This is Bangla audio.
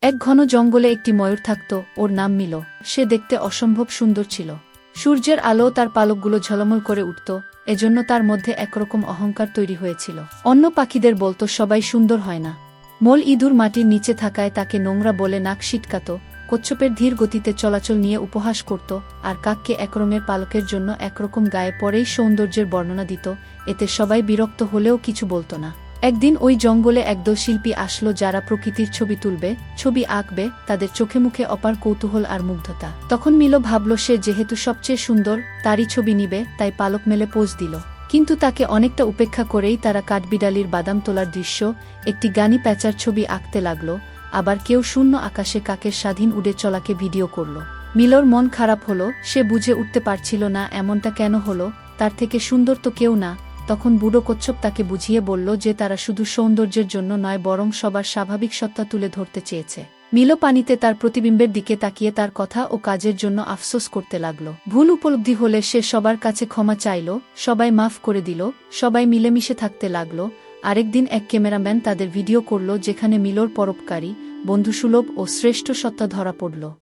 এক ঘন জঙ্গলে একটি ময়ূর থাকত, ওর নাম মিলো। সে দেখতে অসম্ভব সুন্দর ছিল। সূর্যের আলো তার পালকগুলো ঝলমল করে উঠত, এজন্য তার মধ্যে একরকম অহংকার তৈরি হয়েছিল। অন্য পাখিদের বলতো সবাই সুন্দর হয় না। মোল ইঁদুর মাটির নিচে থাকায় তাকে নোংরা বলে নাক সিটকাত, কচ্ছপের ধীর গতিতে চলাচল নিয়ে উপহাস করত, আর কাককে একরঙের পালকের জন্য একরকম গায়ে পরেই সৌন্দর্যের বর্ণনা দিত। এতে সবাই বিরক্ত হলেও কিছু বলতো না। একদিন ওই জঙ্গলে একদল শিল্পী আসলো যারা প্রকৃতির ছবি তুলবে, ছবি আঁকবে। তাদের চোখে মুখে অপার কৌতূহল আর মুগ্ধতা। তখন মিলো ভাবল সে যেহেতু সবচেয়ে সুন্দর, তারই ছবি নিবে, তাই পালক মেলে পোজ দিল। কিন্তু তাকে অনেকটা উপেক্ষা করেই তারা কাঠবিড়ালির বাদাম তোলার দৃশ্য, একটি গানি প্যাঁচার ছবি আঁকতে লাগল, আবার কেউ শূন্য আকাশে কাকের স্বাধীন উড়ে চলাকে ভিডিও করল। মিলোর মন খারাপ হলো, সে বুঝে উঠতে পারছিল না এমনটা কেন হলো, তার থেকে সুন্দর তো কেউ না। তখন বুড়ো কচ্ছপ তাকে বুঝিয়ে বলল যে তারা শুধু সৌন্দর্যের জন্য নয়, বরং সবার স্বাভাবিক সত্তা তুলে ধরতে চেয়েছে। মিলো পানিতে তার প্রতিবিম্বের দিকে তাকিয়ে তার কথা ও কাজের জন্য আফসোস করতে লাগল। ভুল উপলব্ধি হলে সে সবার কাছে ক্ষমা চাইল, সবাই মাফ করে দিল, সবাই মিলেমিশে থাকতে লাগল। আরেকদিন এক ক্যামেরাম্যান তাদের ভিডিও করল যেখানে মিলোর পরোপকারী, বন্ধুসুলভ ও শ্রেষ্ঠ সত্তা ধরা পড়ল।